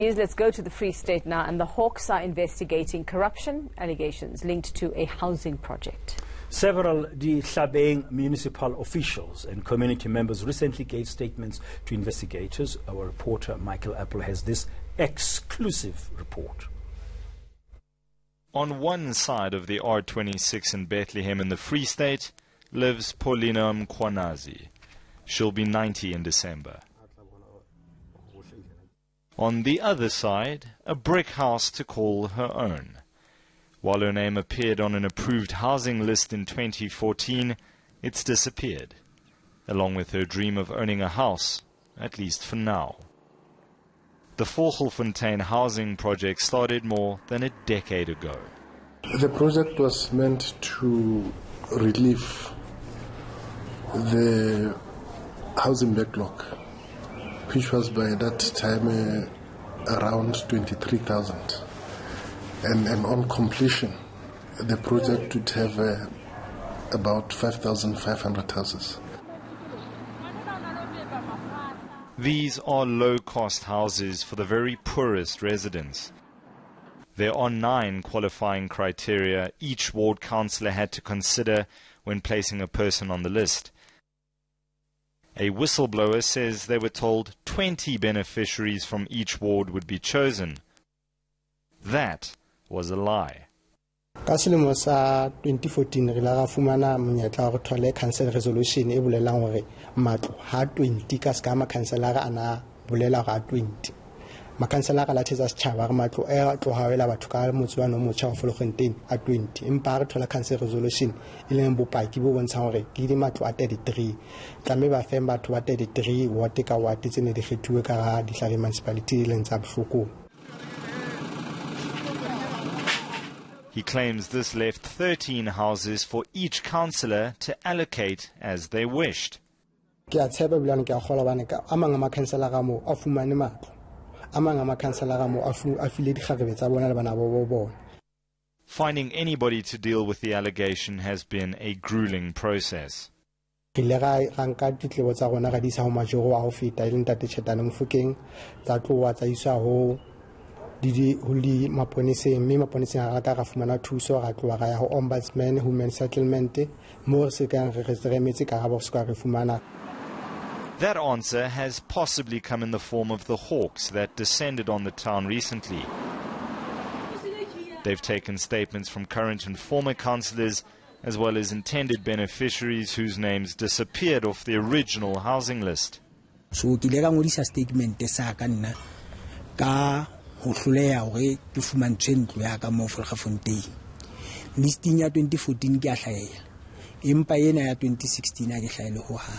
Let's go to the Free State now, and the Hawks are investigating corruption allegations linked to a housing project. Several Tlhabeng municipal officials and community members recently gave statements to investigators. Our reporter Michael Apple has this exclusive report. On one side of the R26 in Bethlehem in the Free State lives Paulina Mkhwanazi. She'll be 90 in December. On the other side, a brick house to call her own. While her name appeared on an approved housing list in 2014, it's disappeared, along with her dream of owning a house, at least for now. The Vogelfontein housing project started more than a decade ago. The project was meant to relieve the housing backlog, which was by that time around 23,000. And on completion, the project would have about 5,500 houses. These are low-cost houses for the very poorest residents. There are 9 qualifying criteria each ward councillor had to consider when placing a person on the list. A whistleblower says they were told 20 beneficiaries from each ward would be chosen. That was a lie. Ka selemo sa 2014 re la ga fumana monyetla wa go thola council resolution e bolelang hore matlo ha 20 ka ska ma councilor ana bolela ga 20 ma councilor la thetsa setjhaba ga matlo e tlo hawela batho ka motse wa no motjha wa Vogelfontein a 20 empa re thola council resolution e leng bopaki bo bontshang hore ke di matlo a 33 tlame ba fem batho ba 33 ward ka ward tsene di kgethuwe ka ga di Tlhabeng municipality le ntsa bohloko. He claims this left 13 houses for each councillor to allocate as they wished. Finding anybody to deal with the allegation has been a grueling process. Ombudsman, Human Settlement, That answer has possibly come in the form of the Hawks that descended on the town recently. They've taken statements from current and former councillors, as well as intended beneficiaries whose names disappeared off the original housing list. So, statement ho hloleha hore ke fumantshwe ntlo ya ka mo Vogelfontein. Listing ya 2014 ke a hlahela empa ena ya 2016 a ke hlahele ho ha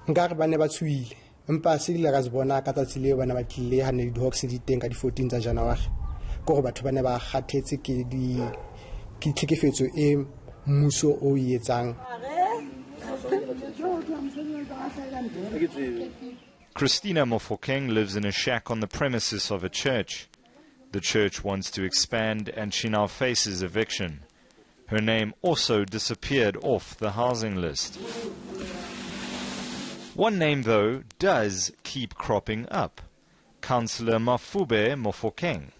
nka re bane ba tshuile empa se ile ka se bona ka tsatsi le bana ba tlile ha ne di Hawks di teng ka di 14 tsa January go batho bane ba kgathetse ke di tlhekefetso e mmuso o etsang. Christina Mofokeng lives in a shack on the premises of a church. The church wants to expand and she now faces eviction. Her name also disappeared off the housing list. One name, though, does keep cropping up. Councillor Mafube Mofokeng.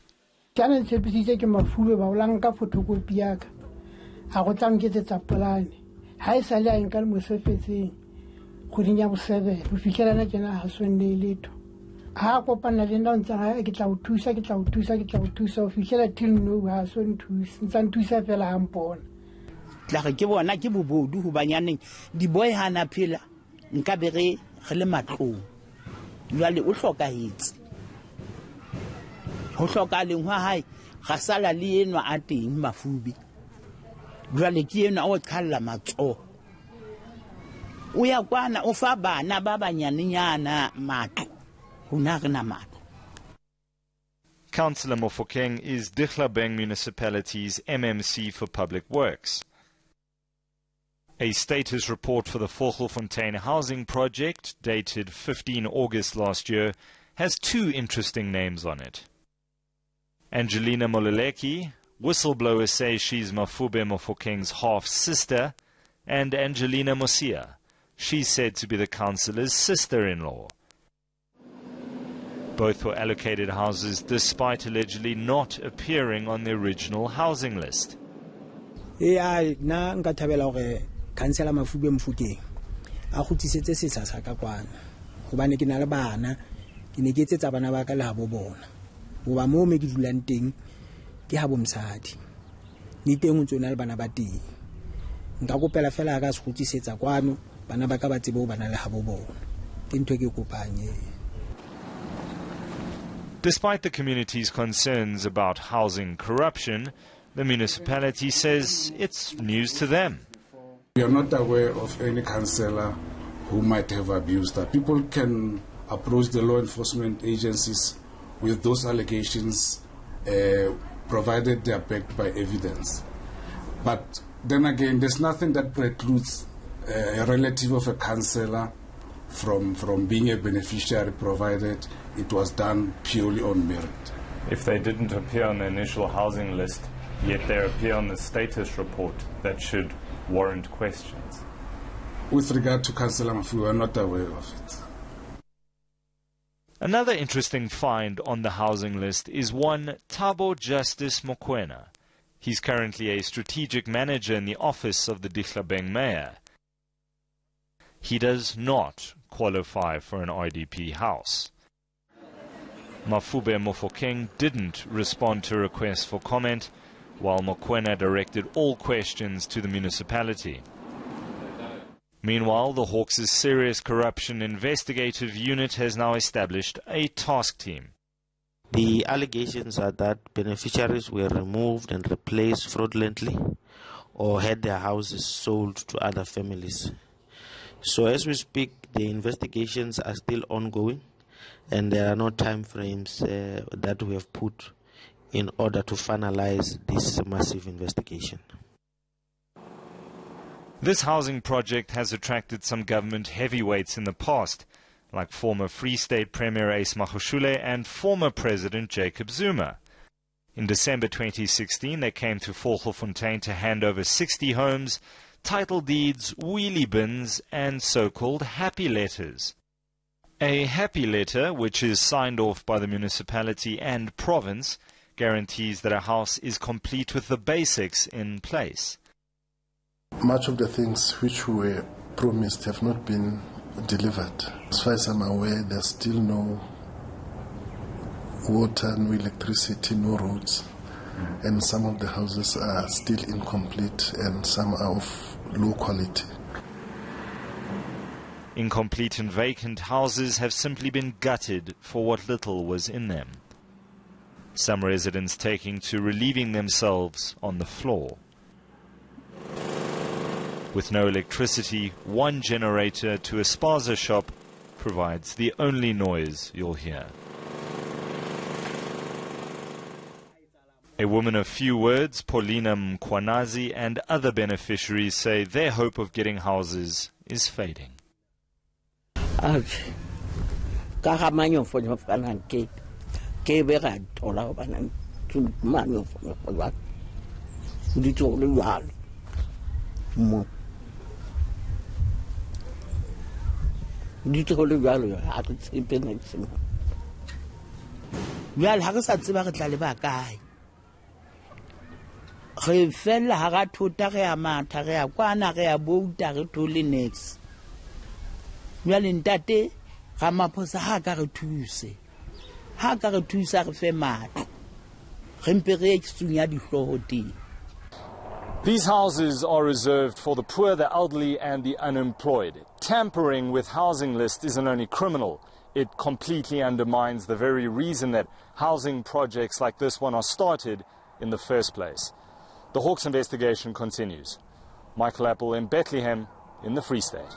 Councillor Mofokeng is Tlhabeng Municipality's MMC for Public Works. A status report for the Vogelfontein housing project, dated 15 August last year, has 2 interesting names on it. Angelina Moleleki, whistleblowers say she's Mafube Mofokeng's half-sister, and Angelina Mosia. She's said to be the councillor's sister-in-law. Both were allocated houses despite allegedly not appearing on the original housing list. Na nka thabela hore councillor Mafube Mfokeng a kgutlisetse setsa sa ka kwana hobane ke na le bana ke ne ke etsetsa bana ba ka le habo bona hoba moo me ke dulang teng ke habo msadi ni teng o tsona le bana ba teng nka kopela fela ka se kgutlisetsa kwano bana ba ka ba tsebe ho bana le habo bona ke ntwe ke kopanye. Despite the community's concerns about housing corruption, the municipality says it's news to them. We are not aware of any councillor who might have abused that. People can approach the law enforcement agencies with those allegations, provided they are backed by evidence. But then again, there's nothing that precludes a relative of a councillor from being a beneficiary, provided it was done purely on merit. If they didn't appear on the initial housing list, yet they appear on the status report, that should warrant questions. With regard to Councillor Mafu, we are not aware of it. Another interesting find on the housing list is one Thabo Justice Mokoena. He's currently a strategic manager in the office of the Dikgabeng mayor. He does not qualify for an RDP house. Mafube Mofokeng didn't respond to requests for comment, while Mokoena directed all questions to the municipality. Meanwhile, the Hawks' Serious Corruption Investigative Unit has now established a task team. The allegations are that beneficiaries were removed and replaced fraudulently or had their houses sold to other families. So as we speak, the investigations are still ongoing, and there are no time frames that we have put in order to finalize this massive investigation. This housing project has attracted some government heavyweights in the past, like former Free State Premier Ace Magashule and former President Jacob Zuma. In December 2016, they came to Volgelfontein to hand over 60 homes, title deeds, wheelie bins, and so-called happy letters. A happy letter, which is signed off by the municipality and province, guarantees that a house is complete with the basics in place. Much of the things which were promised have not been delivered. As far as I'm aware, there's still no water, no electricity, no roads, and some of the houses are still incomplete and some are of low quality. Incomplete and vacant houses have simply been gutted for what little was in them. Some residents taking to relieving themselves on the floor. With no electricity, one generator to a spaza shop provides the only noise you'll hear. A woman of few words, Paulina Mkwanazi, and other beneficiaries say their hope of getting houses is fading. Re fela ha ga thota ge a matha ge a kwana ge a bouta ge thole next jwale ntate ga maphosa ha ka re thuse ha ka re thusa re fe matlo re mpe re tsunya dihloho teng. These houses are reserved for the poor, the elderly and the unemployed. Tampering with housing lists isn't only criminal, it completely undermines the very reason that housing projects like this one are started in the first place. The Hawks investigation continues. Michael Apple in Bethlehem in the Free State.